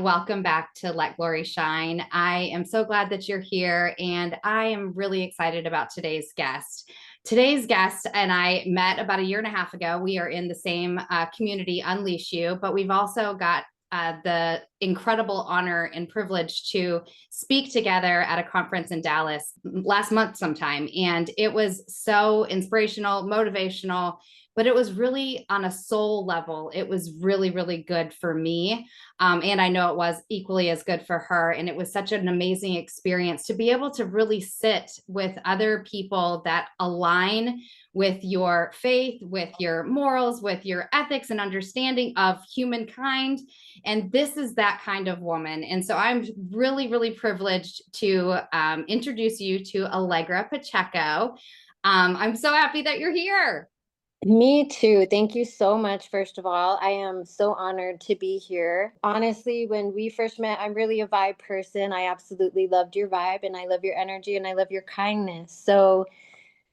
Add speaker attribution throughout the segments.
Speaker 1: welcome back to Let Glory Shine. I am so glad that you're here, and I am really excited about today's guest. Today's guest and I met about a year and a half ago. We are in the same community, Unleash You, but we've also got the incredible honor and privilege to speak together at a conference in Dallas last month sometime. And it was so inspirational, motivational, but it was really on a soul level. It was really, really good for me. And I know it was equally as good for her. And it was such an amazing experience to be able to really sit with other people that align with your faith, with your morals, with your ethics and understanding of humankind. And this is that kind of woman. And so I'm really, really privileged to introduce you to Allegra Pacheco. I'm so happy that you're here.
Speaker 2: Me too. Thank you so much, first of all. I am so honored to be here. Honestly, when we first met, I'm really a vibe person. I absolutely loved your vibe and I love your energy and I love your kindness. So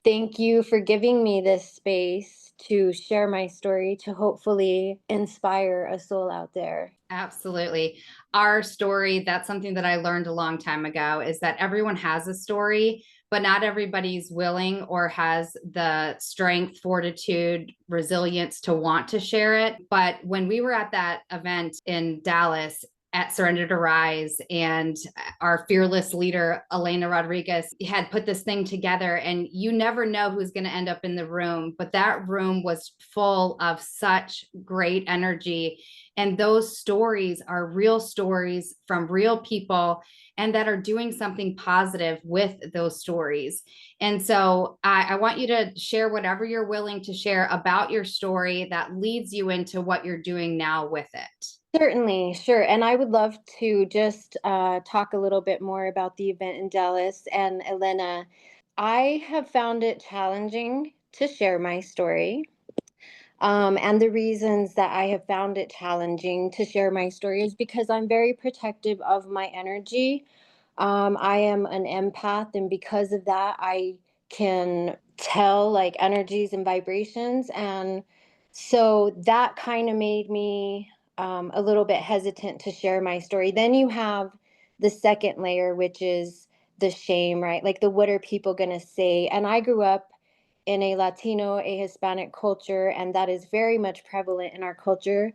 Speaker 2: thank you for giving me this space to share my story to hopefully inspire a soul out there.
Speaker 1: Absolutely. Our story, that's something that I learned a long time ago, is that everyone has a story, but not everybody's willing or has the strength, fortitude, resilience to want to share it. But when we were at that event in Dallas, at Surrender to Rise, and our fearless leader, Elena Rodriguez, had put this thing together, and you never know who's going to end up in the room. But that room was full of such great energy. And those stories are real stories from real people and that are doing something positive with those stories. And so I want you to share whatever you're willing to share about your story that leads you into what you're doing now with it.
Speaker 2: Certainly, sure. And I would love to just talk a little bit more about the event in Dallas and Elena. I have found it challenging to share my story. And the reasons that I have found it challenging to share my story is because I'm very protective of my energy. I am an empath, and because of that, I can tell like energies and vibrations. And so that kind of made me a little bit hesitant to share my story. Then you have the second layer, which is the shame, right? Like the what are people going to say? And I grew up in a Latino, a Hispanic culture, and that is very much prevalent in our culture.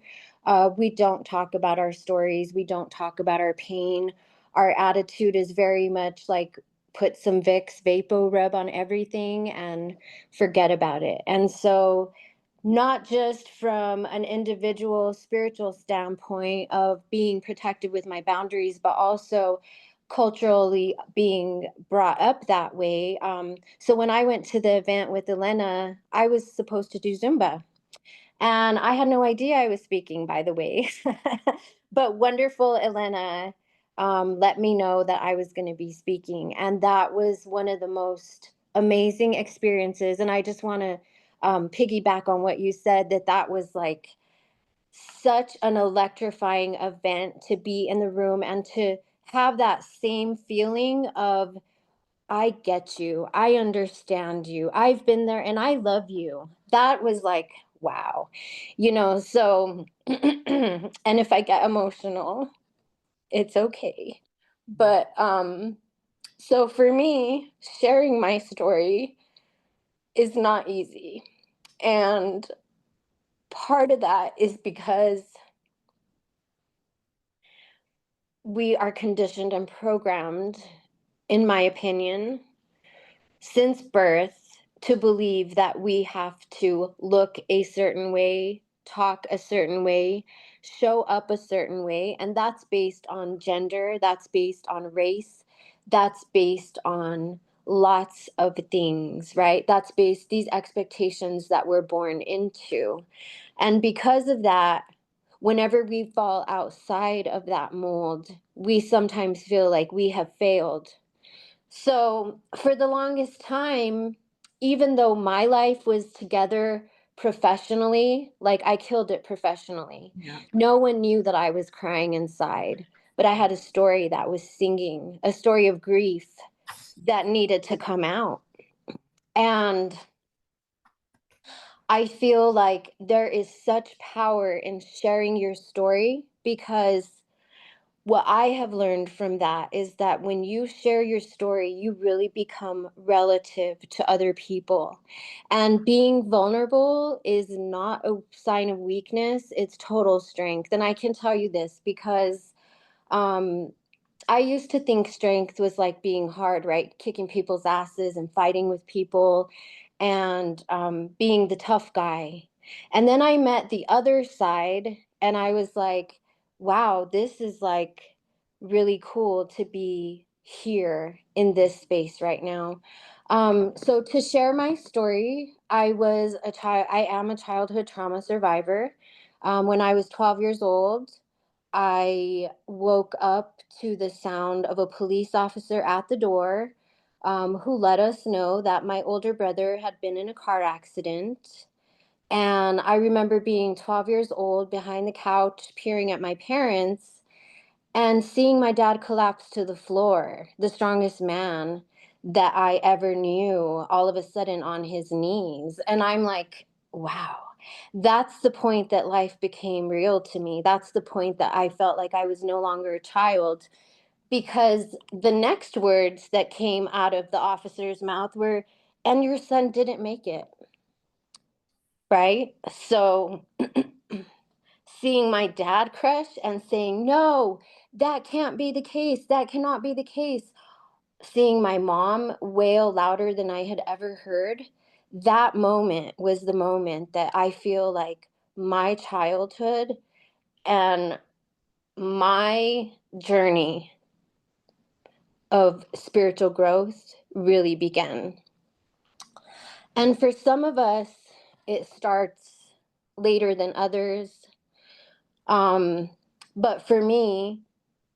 Speaker 2: We don't talk about our stories. We don't talk about our pain. Our attitude is very much like put some Vicks Vapo Rub on everything and forget about it. And so, not just from an individual spiritual standpoint of being protected with my boundaries, but also culturally being brought up that way. So when I went to the event with Elena, I was supposed to do Zumba. And I had no idea I was speaking, by the way. But wonderful Elena let me know that I was going to be speaking. And that was one of the most amazing experiences. And I just want to piggyback on what you said, that was like such an electrifying event to be in the room and to have that same feeling of, I get you, I understand you, I've been there, and I love you. That was like, wow, so, and if I get emotional, it's okay. But, so for me, sharing my story is not easy. And part of that is because we are conditioned and programmed, in my opinion, since birth to believe that we have to look a certain way, talk a certain way, show up a certain way. And that's based on gender, that's based on race, that's based on lots of things, right? That's based these expectations that we're born into. And because of that, whenever we fall outside of that mold, we sometimes feel like we have failed. So, for the longest time, even though my life was together professionally, like I killed it professionally,
Speaker 1: Yeah.
Speaker 2: no one knew that I was crying inside. But I had a story that was singing, a story of grief that needed to come out. And I feel like there is such power in sharing your story because what I have learned from that is that when you share your story, you really become relative to other people. And being vulnerable is not a sign of weakness, it's total strength. And I can tell you this because um, I used to think strength was like being hard, right? Kicking people's asses and fighting with people and being the tough guy. And then I met the other side and I was like, wow, this is like really cool to be here in this space right now. So to share my story, I am a childhood trauma survivor. When I was 12 years old, I woke up to the sound of a police officer at the door, who let us know that my older brother had been in a car accident. And I remember being 12 years old behind the couch, peering at my parents and seeing my dad collapse to the floor, the strongest man that I ever knew, all of a sudden on his knees. And I'm like, wow, that's the point that life became real to me. That's the point that I felt like I was no longer a child, because the next words that came out of the officer's mouth were, and your son didn't make it, right? So seeing my dad crush and saying, no, that can't be the case. That cannot be the case. Seeing my mom wail louder than I had ever heard, that moment was the moment that I feel like my childhood and my journey of spiritual growth really began. And for some of us, it starts later than others. Um, but for me,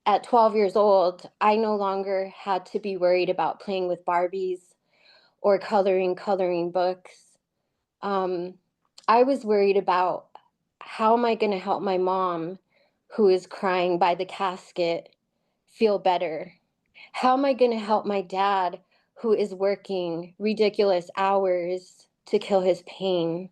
Speaker 2: at 12 years old, I no longer had to be worried about playing with Barbies or coloring books. Um, I was worried about, how am I going to help my mom, who is crying by the casket, feel better? How am I going to help my dad, who is working ridiculous hours to kill his pain,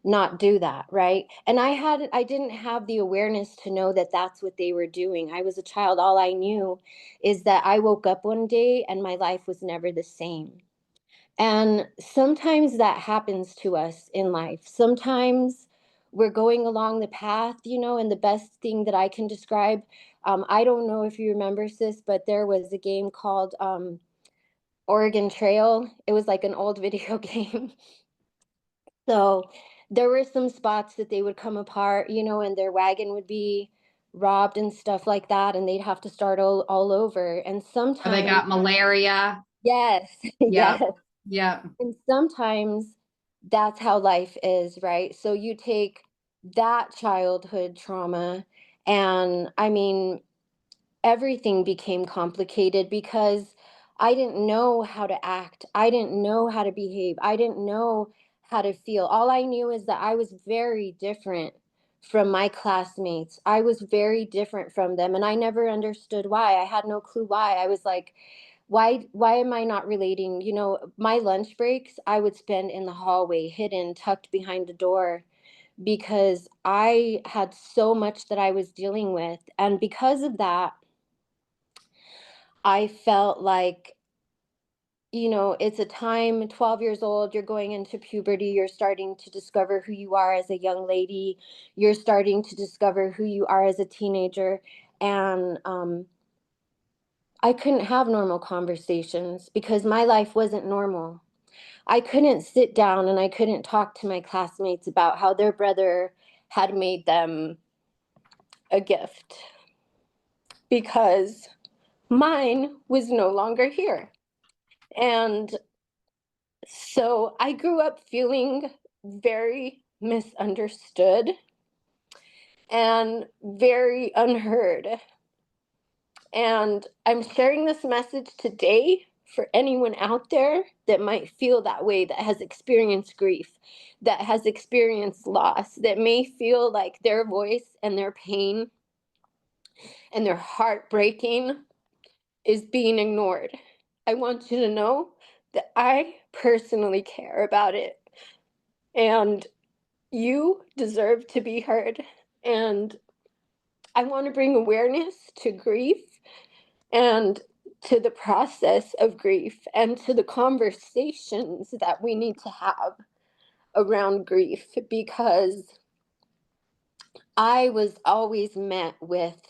Speaker 2: not do that, right? And I didn't have the awareness to know that that's what they were doing. I was a child. All I knew is that I woke up one day and my life was never the same. And sometimes that happens to us in life. Sometimes we're going along the path, and the best thing that I can describe, I don't know if you remember, sis, but there was a game called Oregon Trail. It was like an old video game. So there were some spots that they would come apart, and their wagon would be robbed and stuff like that, and they'd have to start all over. And
Speaker 1: Or they
Speaker 2: sometimes,
Speaker 1: got malaria.
Speaker 2: yes,
Speaker 1: Yep.
Speaker 2: yes.
Speaker 1: Yep.
Speaker 2: And sometimes that's how life is, right? So you take that childhood trauma, and I mean, everything became complicated because I didn't know how to act. I didn't know how to behave. I didn't know how to feel. All I knew is that I was very different from my classmates. I was very different from them, and I never understood why. I had no clue why. I was like, why am I not relating? My lunch breaks I would spend in the hallway, hidden, tucked behind the door, because I had so much that I was dealing with. And because of that, I felt like, it's a time, 12 years old, you're going into puberty, you're starting to discover who you are as a young lady, you're starting to discover who you are as a teenager. And I couldn't have normal conversations because my life wasn't normal. I couldn't sit down and I couldn't talk to my classmates about how their brother had made them a gift because mine was no longer here. And so I grew up feeling very misunderstood and very unheard. And I'm sharing this message today for anyone out there that might feel that way, that has experienced grief, that has experienced loss, that may feel like their voice and their pain and their heartbreaking is being ignored. I want you to know that I personally care about it. And you deserve to be heard. And I want to bring awareness to grief and to the process of grief and to the conversations that we need to have around grief, because I was always met with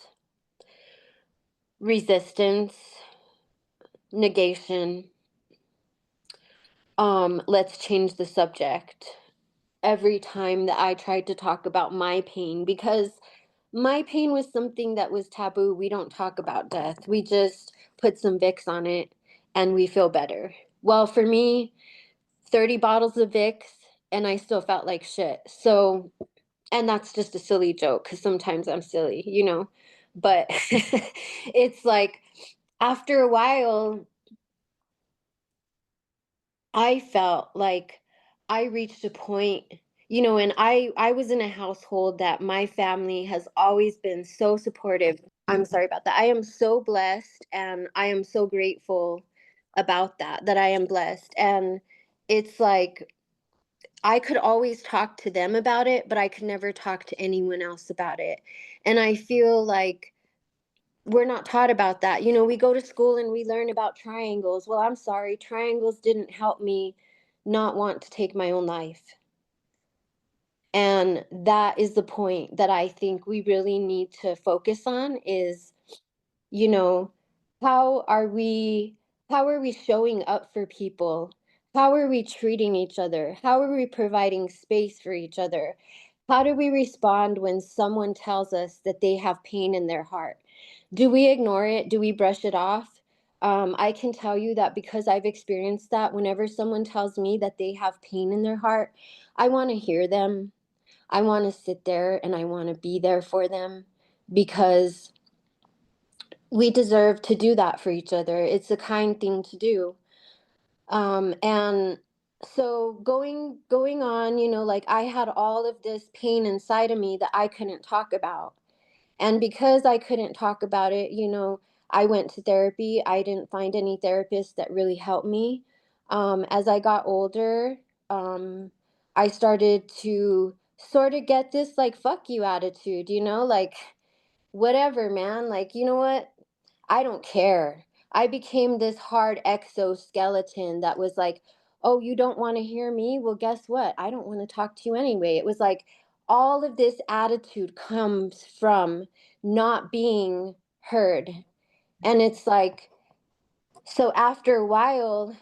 Speaker 2: resistance, negation, let's change the subject every time that I tried to talk about my pain, because my pain was something that was taboo. We don't talk about death. We just put some Vicks on it and we feel better. Well, for me, 30 bottles of Vicks and I still felt like shit. So, and that's just a silly joke because sometimes I'm silly, you know? But it's like after a while, I felt like I reached a point, you know, and I was in a household that my family has always been so supportive. I'm sorry about that. I am so blessed and I am so grateful about that I am blessed. And it's like I could always talk to them about it, but I could never talk to anyone else about it. And I feel like we're not taught about that. You know, we go to school and we learn about triangles. Well, I'm sorry, triangles didn't help me not want to take my own life. And that is the point that I think we really need to focus on is, you know, how are we how are we showing up for people? How are we treating each other? How are we providing space for each other? How do we respond when someone tells us that they have pain in their heart? Do we ignore it? Do we brush it off? I can tell you that because I've experienced that, whenever someone tells me that they have pain in their heart, I want to hear them. I want to sit there and I want to be there for them, because we deserve to do that for each other. It's a kind thing to do. And so going on, you know, like I had all of this pain inside of me that I couldn't talk about. And because I couldn't talk about it, you know, I went to therapy. I didn't find any therapist that really helped me. As I got older, I started to sort of get this like fuck you attitude, you know, like whatever, man. Like, you know what? I don't care. I became this hard exoskeleton that was like, oh, you don't want to hear me? Well, guess what? I don't want to talk to you anyway. It was like all of this attitude comes from not being heard. And it's like, so after a while,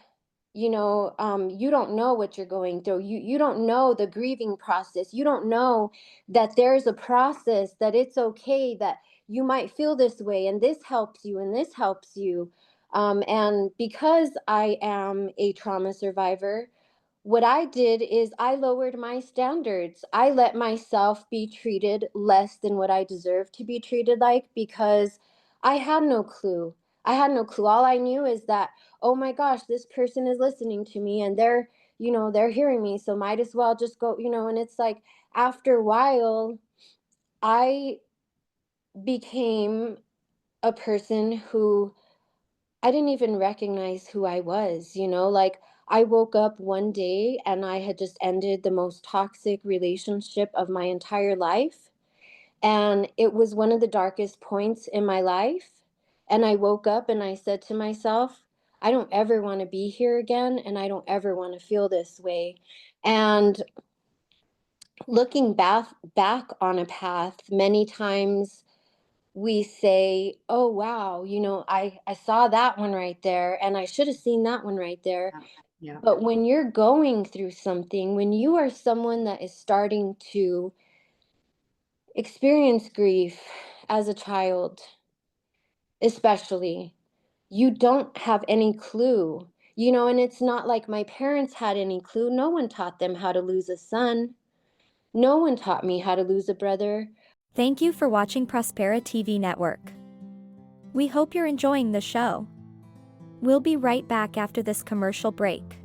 Speaker 2: you know, you don't know what you're going through. You don't know the grieving process. You don't know that there's a process, that it's okay that you might feel this way and this helps you and this helps you. And because I am a trauma survivor, what I did is I lowered my standards. I let myself be treated less than what I deserve to be treated like, because I had no clue. I had no clue. All I knew is that, oh my gosh, this person is listening to me and they're, you know, they're hearing me. So might as well just go, you know, and it's like after a while, I became a person who I didn't even recognize who I was, you know, like I woke up one day and I had just ended the most toxic relationship of my entire life. And it was one of the darkest points in my life. And I woke up and I said to myself, I don't ever want to be here again. And I don't ever want to feel this way. And looking back on a path, many times we say, oh wow, you know, I saw that one right there and I should have seen that one right there.
Speaker 1: Yeah. Yeah.
Speaker 2: But when you're going through something, when you are someone that is starting to experience grief as a child, especially, you don't have any clue, you know. And it's not like my parents had any clue. No one taught them how to lose a son. No one taught me how to lose a brother.
Speaker 3: Thank you for watching Prospera TV Network. We hope you're enjoying the show. We'll be right back after this commercial break.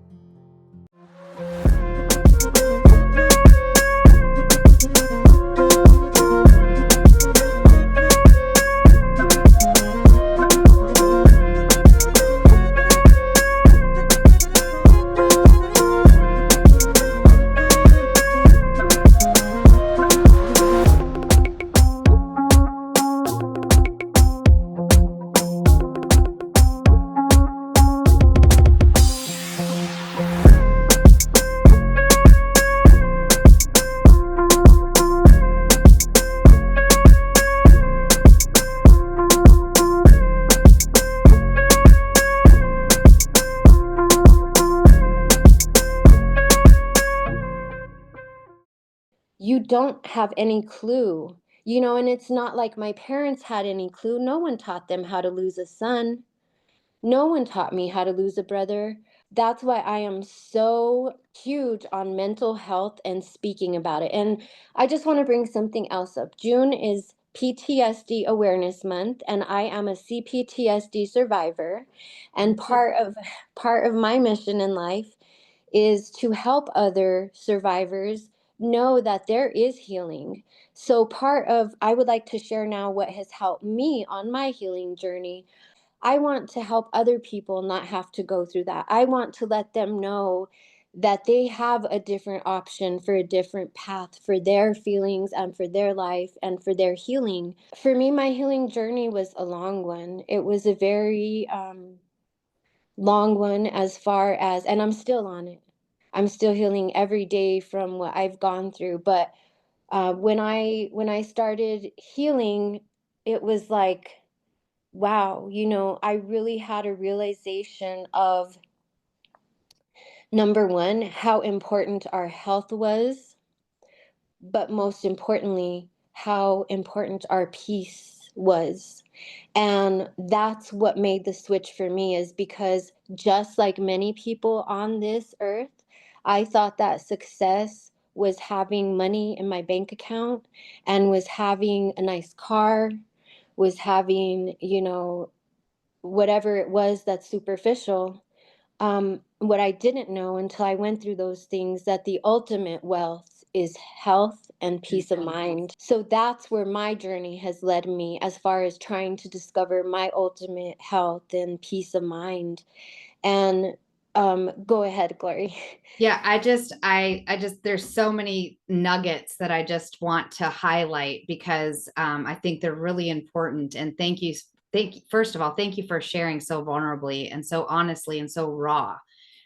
Speaker 2: you don't have any clue, and it's not like my parents had any clue. No one taught them how to lose a son. No one taught me how to lose a brother. That's why I am so huge on mental health and speaking about it. And I just want to bring something else up. June is PTSD Awareness Month, and I am a CPTSD survivor. And part of my mission in life is to help other survivors know that there is healing. So I would like to share now what has helped me on my healing journey. I want to help other people not have to go through that. I want to let them know that they have a different option for a different path for their feelings and for their life and for their healing. For me, my healing journey was a long one. It was a very long one, as far as, and I'm still on it. I'm still healing every day from what I've gone through. But when I started healing, it was like, wow, I really had a realization of, number one, how important our health was, but most importantly, how important our peace was. And that's what made the switch for me, is because just like many people on this earth, I thought that success was having money in my bank account and was having a nice car, was having, whatever it was that's superficial. What I didn't know until I went through those things, that the ultimate wealth is health and peace of mind. So that's where my journey has led me, as far as trying to discover my ultimate health and peace of mind. And go ahead, Glory.
Speaker 1: Yeah, I just, there's so many nuggets that I just want to highlight because I think they're really important. And first of all, thank you for sharing so vulnerably and so honestly and so raw,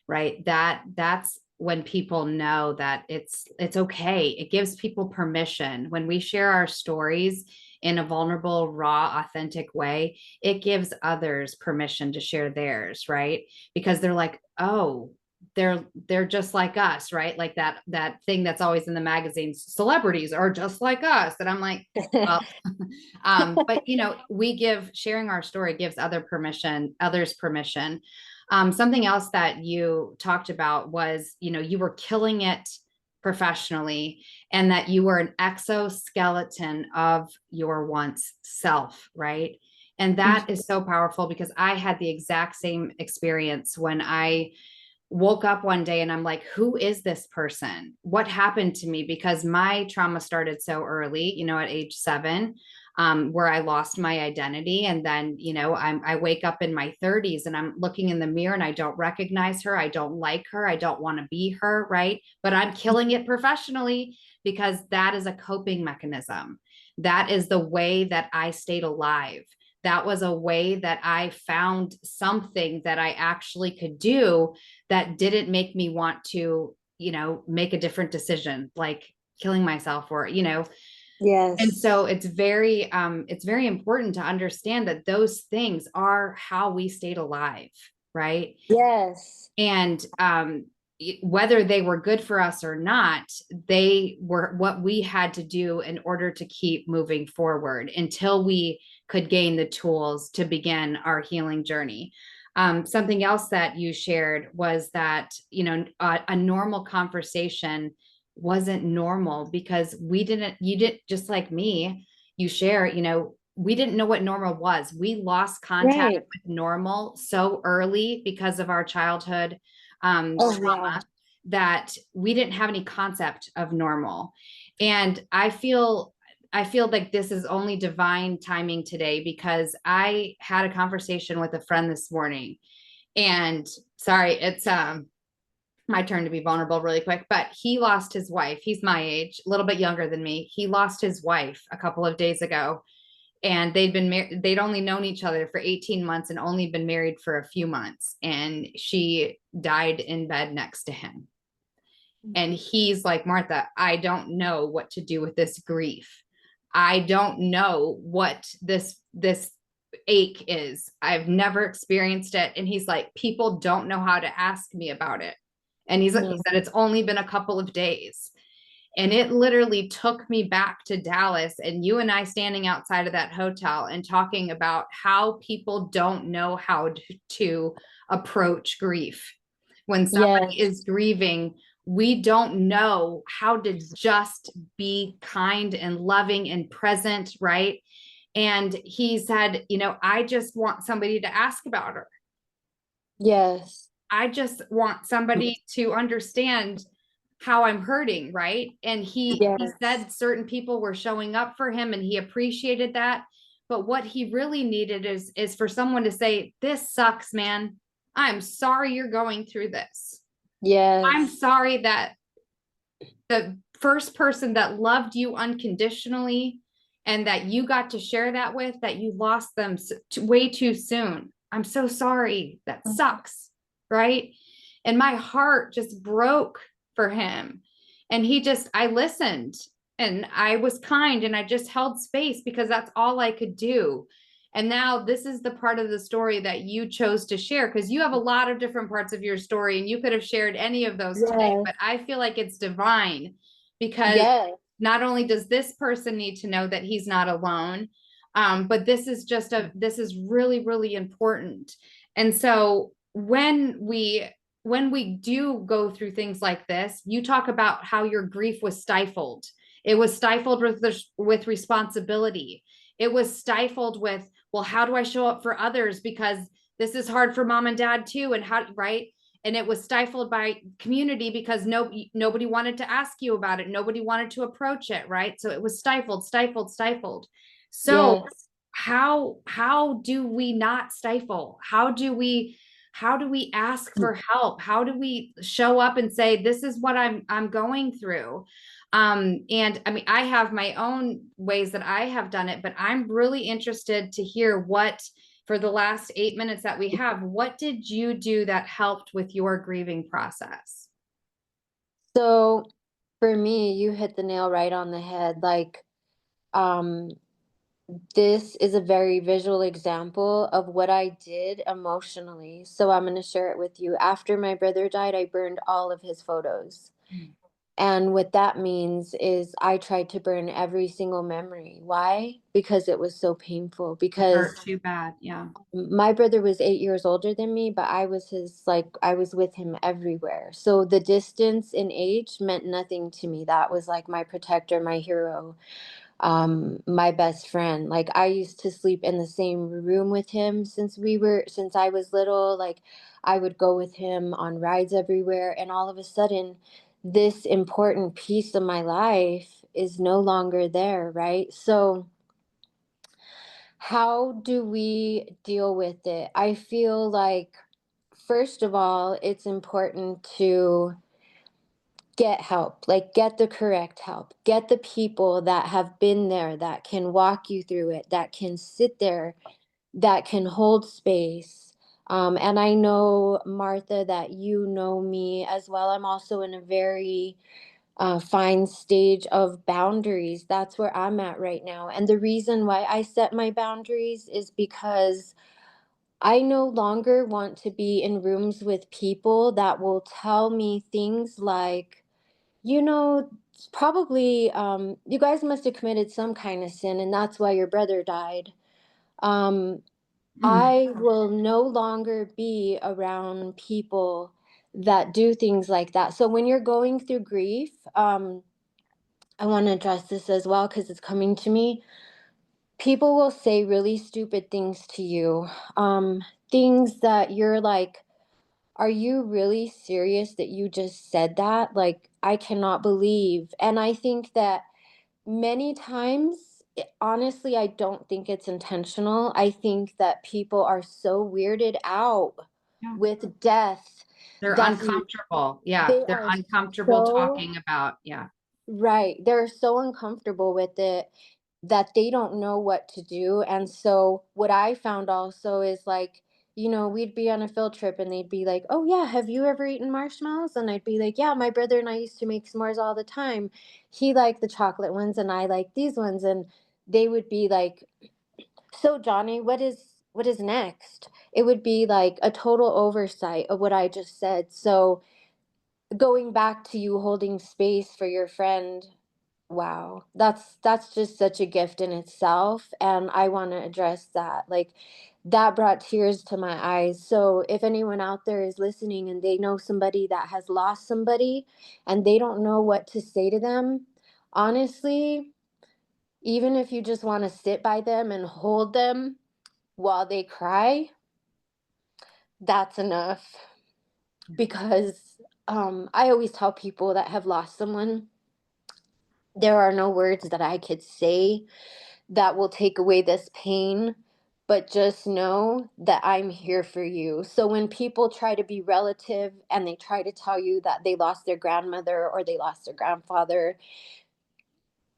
Speaker 1: right? That's when people know that it's okay. It gives people permission. When we share our stories in a vulnerable, raw, authentic way, it gives others permission to share theirs, right? Because they're like, oh, they're just like us, right? Like that thing that's always in the magazines, celebrities are just like us. And I'm like, well, but sharing our story gives others permission. Something else that you talked about was, you were killing it professionally, and that you were an exoskeleton of your once self, right? And that is so powerful, because I had the exact same experience when I woke up one day and I'm like, who is this person? What happened to me? Because my trauma started so early, at age 7, where I lost my identity. And then, I wake up in my 30s and I'm looking in the mirror and I don't recognize her. I don't like her. I don't want to be her. Right. But I'm killing it professionally, because that is a coping mechanism. That is the way that I stayed alive. That was a way that I found something that I actually could do that didn't make me want to, make a different decision, like killing myself, or,
Speaker 2: Yes.
Speaker 1: and so it's very important to understand that those things are how we stayed alive, right?
Speaker 2: Yes.
Speaker 1: And whether they were good for us or not, they were what we had to do in order to keep moving forward until we could gain the tools to begin our healing journey. Something else that you shared was that, a normal conversation wasn't normal, because you didn't, just like me, you share, we didn't know what normal was. We lost contact
Speaker 2: Right.
Speaker 1: with normal so early because of our childhood
Speaker 2: Oh,
Speaker 1: trauma,
Speaker 2: yeah.
Speaker 1: that we didn't have any concept of normal. And I feel like this is only divine timing today, because I had a conversation with a friend this morning, and sorry, it's my turn to be vulnerable really quick, but he lost his wife. He's my age, a little bit younger than me. He lost his wife a couple of days ago, and they'd only known each other for 18 months and only been married for a few months. And she died in bed next to him. And he's like, Martha, I don't know what to do with this grief. I don't know what this ache is. I've never experienced it. And he's like, people don't know how to ask me about it. And he said, it's only been a couple of days. And it literally took me back to Dallas and you and I standing outside of that hotel and talking about how people don't know how to approach grief. When somebody
Speaker 2: Yes.
Speaker 1: is grieving, we don't know how to just be kind and loving and present, right? And he said, I just want somebody to ask about her.
Speaker 2: Yes.
Speaker 1: I just want somebody to understand how I'm hurting, right? And he
Speaker 2: Yes.
Speaker 1: said certain people were showing up for him and he appreciated that. But what he really needed is for someone to say, "This sucks, man. I'm sorry you're going through this. I'm
Speaker 2: Yes.
Speaker 1: sorry that the first person that loved you unconditionally and that you got to share that with, that you lost them way too soon. I'm so sorry. That sucks." Right. And my heart just broke for him. And I listened and I was kind and I just held space because that's all I could do. And now this is the part of the story that you chose to share because you have a lot of different parts of your story and you could have shared any of those today,
Speaker 2: Yes.
Speaker 1: but I feel like it's divine because
Speaker 2: Yes.
Speaker 1: not only does this person need to know that he's not alone, but this is really, really important. And so when we do go through things like this, you talk about how your grief was stifled. It was stifled with responsibility. It was stifled with, well, how do I show up for others? Because this is hard for mom and dad too. And how, right? And it was stifled by community because nobody wanted to ask you about it. Nobody wanted to approach it, right? So it was stifled, stifled, stifled. So
Speaker 2: Yes.
Speaker 1: how do we not stifle? How do we ask for help? How do we show up and say, this is what I'm going through? And I mean, I have my own ways that I have done it, but I'm really interested to hear for the last 8 minutes that we have, what did you do that helped with your grieving process?
Speaker 2: So for me, you hit the nail right on the head. Like, um, this is a very visual example of what I did emotionally. So I'm going to share it with you. After my brother died, I burned all of his photos.
Speaker 1: Mm.
Speaker 2: And what that means is I tried to burn every single memory. Why? Because it was so painful.
Speaker 1: It
Speaker 2: Because
Speaker 1: hurt too bad. Yeah.
Speaker 2: my brother was 8 years older than me, but I was with him everywhere. So the distance in age meant nothing to me. That was like my protector, my hero, my best friend. Like, I used to sleep in the same room with him since I was little. Like, I would go with him on rides everywhere, and all of a sudden this important piece of my life is no longer there, right? So how do we deal with it? I feel like, first of all, it's important to get help, like get the correct help, get the people that have been there, that can walk you through it, that can sit there, that can hold space. And I know, Martha, that you know me as well. I'm also in a very fine stage of boundaries. That's where I'm at right now. And the reason why I set my boundaries is because I no longer want to be in rooms with people that will tell me things like, you know, probably you guys must have committed some kind of sin, and that's why your brother died. Um,
Speaker 1: Mm.
Speaker 2: I will no longer be around people that do things like that. So when you're going through grief, I want to address this as well because it's coming to me. People will say really stupid things to you, things that you're like, are you really serious that you just said that? Like, I cannot believe. And I think that many times, honestly, I don't think it's intentional. I think that people are so weirded out
Speaker 1: Yeah.
Speaker 2: with death
Speaker 1: They're
Speaker 2: that
Speaker 1: uncomfortable. Yeah.
Speaker 2: they
Speaker 1: They're
Speaker 2: are
Speaker 1: uncomfortable
Speaker 2: so,
Speaker 1: talking about. Yeah.
Speaker 2: right. They're so uncomfortable with it that they don't know what to do. And so, what I found also is like, we'd be on a field trip and they'd be like, "Oh, yeah, have you ever eaten marshmallows?" And I'd be like, "Yeah, my brother and I used to make s'mores all the time. He liked the chocolate ones and I like these ones." And they would be like, "So, Johnny, what is next?" It would be like a total oversight of what I just said. So, going back to you holding space for your friend, wow, that's just such a gift in itself, and I want to address that. Like, that brought tears to my eyes. So if anyone out there is listening and they know somebody that has lost somebody and they don't know what to say to them, honestly, even if you just want to sit by them and hold them while they cry, that's enough. Because I always tell people that have lost someone, there are no words that I could say that will take away this pain, but just know that I'm here for you. So when people try to be relative and they try to tell you that they lost their grandmother or they lost their grandfather,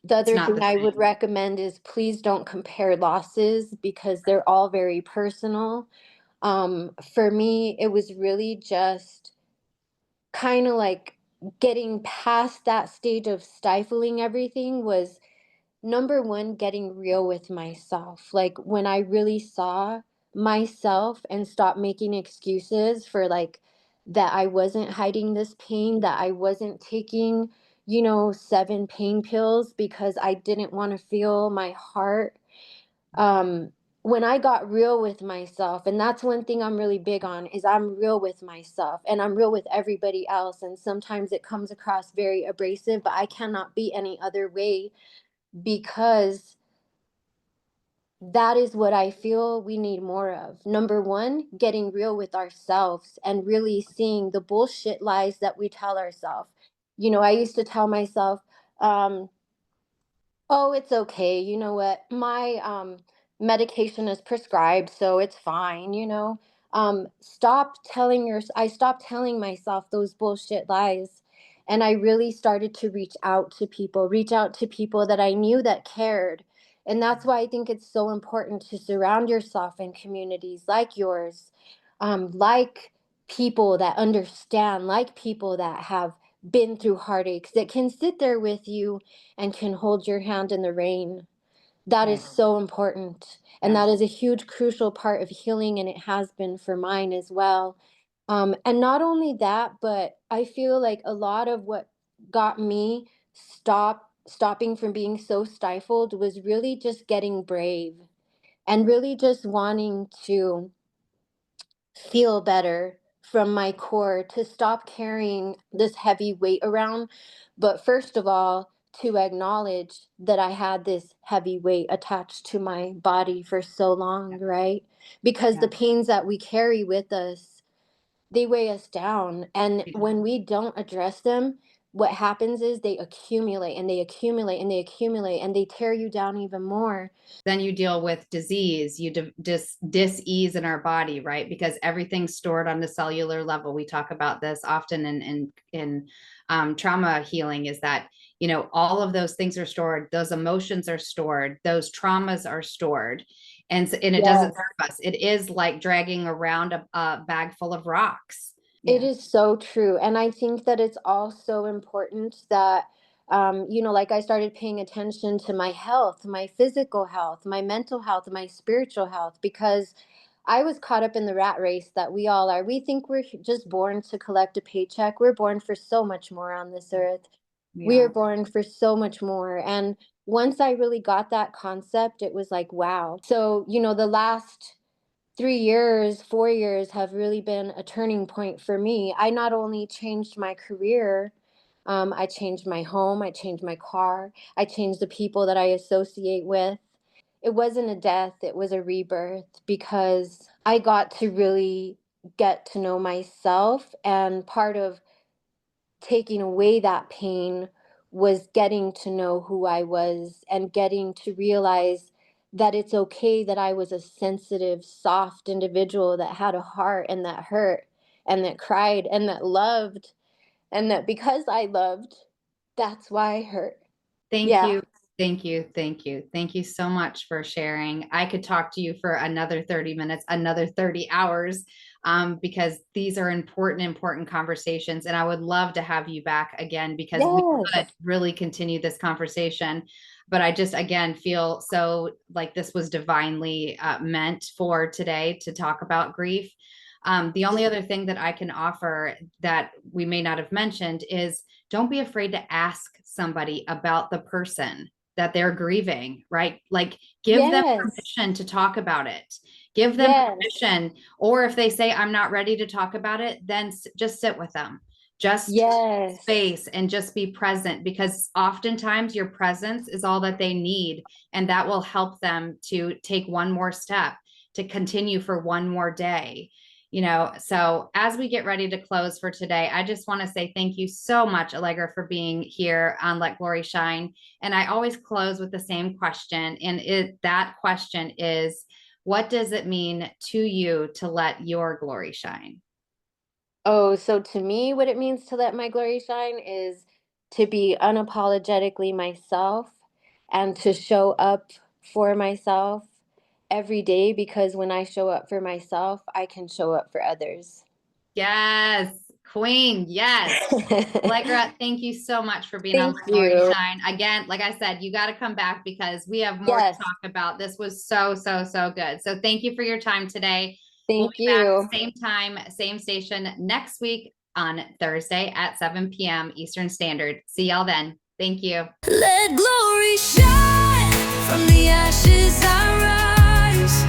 Speaker 2: the
Speaker 1: It's
Speaker 2: other
Speaker 1: not
Speaker 2: thing
Speaker 1: the
Speaker 2: I would
Speaker 1: same.
Speaker 2: recommend is please don't compare losses because they're all very personal. For me, it was really just kind of like getting past that stage of stifling everything was number one, getting real with myself. Like when I really saw myself and stopped making excuses for like that I wasn't hiding this pain, that I wasn't taking, 7 pain pills because I didn't want to feel my heart. um when I got real with myself, and that's one thing I'm really big on, is I'm real with myself and I'm real with everybody else, and sometimes it comes across very abrasive, but I cannot be any other way, because that is what I feel we need more of. Number one, getting real with ourselves and really seeing the bullshit lies that we tell ourselves. I used to tell myself, um, oh, it's okay. You know what? My medication is prescribed, so it's fine. I stopped telling myself those bullshit lies. And I really started to reach out to people that I knew that cared. And that's why I think it's so important to surround yourself in communities like yours, like people that understand, like people that have been through heartaches, that can sit there with you and can hold your hand in the rain. That is
Speaker 1: Right.
Speaker 2: so important. And
Speaker 1: Yes.
Speaker 2: that is a huge, crucial part of healing. And it has been for mine as well. And not only that, but I feel like a lot of what got me stopping from being so stifled was really just getting brave and really just wanting to feel better from my core, to stop carrying this heavy weight around. But first of all, to acknowledge that I had this heavy weight attached to my body for so long, right? Because
Speaker 1: Yeah.
Speaker 2: the pains that we carry with us, they weigh us down. And
Speaker 1: Yeah.
Speaker 2: when we don't address them, what happens is they accumulate and they accumulate and they accumulate and they tear you down even more.
Speaker 1: Then you deal with disease, you dis-ease in our body, right? Because everything's stored on the cellular level. We talk about this often in trauma healing, is that, all of those things are stored, those emotions are stored, those traumas are stored. And it doesn't
Speaker 2: Yes.
Speaker 1: serve us. It is like dragging around a bag full of rocks.
Speaker 2: It
Speaker 1: Yeah.
Speaker 2: is so true. And I think that it's also important that, like I started paying attention to my health, my physical health, my mental health, my spiritual health, because I was caught up in the rat race that we all are. We think we're just born to collect a paycheck. We're born for so much more on this earth.
Speaker 1: We
Speaker 2: We are
Speaker 1: are.
Speaker 2: born for so much more. And once I really got that concept, it was like, wow. So, the last 3 years, 4 years have really been a turning point for me. I not only changed my career, I changed my home, I changed my car, I changed the people that I associate with. It wasn't a death, it was a rebirth, because I got to really get to know myself. And part of taking away that pain was getting to know who I was and getting to realize that it's okay that I was a sensitive, soft individual that had a heart and that hurt and that cried and that loved, and that because I loved, that's why I hurt.
Speaker 1: Thank
Speaker 2: Yeah.
Speaker 1: you. Thank you. Thank you. Thank you so much for sharing. I could talk to you for another 30 minutes, another 30 hours, because these are important conversations. And I would love to have you back again, because we could
Speaker 2: Yes.
Speaker 1: really continue this conversation. But I just, again, feel so like this was divinely meant for today to talk about grief. The only other thing that I can offer that we may not have mentioned is don't be afraid to ask somebody about the person that they're grieving, right? Like give them
Speaker 2: Yes.
Speaker 1: permission to talk about it. Give them
Speaker 2: Yes.
Speaker 1: permission. Or if they say, I'm not ready to talk about it, then just sit with them. Just
Speaker 2: Yes.
Speaker 1: space and just be present, because oftentimes your presence is all that they need. And that will help them to take one more step, to continue for one more day. So as we get ready to close for today, I just want to say thank you so much, Allegra, for being here on Let Glory Shine. And I always close with the same question. And that question is, what does it mean to you to let your glory shine?
Speaker 2: Oh, so to me, what it means to let my glory shine is to be unapologetically myself and to show up for myself every day, because when I show up for myself, I can show up for others.
Speaker 1: Yes, Queen. Yes. Allegra, thank you so much for being on
Speaker 2: Thank
Speaker 1: Let Glory
Speaker 2: you.
Speaker 1: Shine. Again, like I said, you got to come back because we have more to
Speaker 2: Yes,
Speaker 1: talk about. This was so, so, so good. So thank you for your time today. We'll
Speaker 2: thank
Speaker 1: be back
Speaker 2: you.
Speaker 1: same time, same station next week on Thursday at 7 p.m. Eastern Standard. See y'all then. Thank you.
Speaker 3: Let glory shine. From the ashes I rise.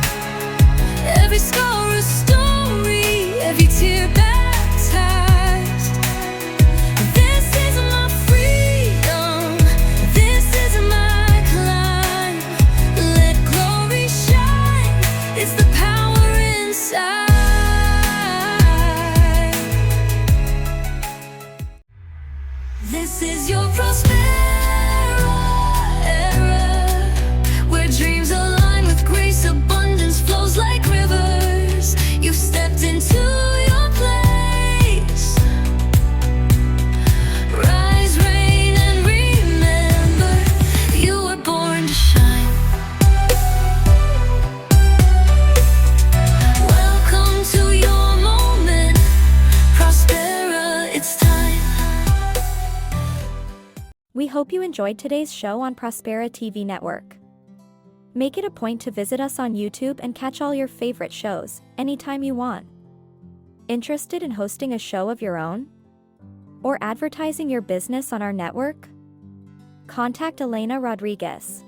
Speaker 3: Every scar a story, every tear baptized. This is my freedom, this is my climb. Let glory shine, it's the power inside. This is your Prospera era, where dreams align with grace, abundance flows like rivers. You've stepped into your place. Rise, reign, and remember, you were born to shine. Welcome to your moment, Prospera, it's time. We hope you enjoyed today's show on Prospera TV Network. Make it a point to visit us on YouTube and catch all your favorite shows anytime you want. Interested in hosting a show of your own? Or advertising your business on our network? Contact Elena Rodriguez.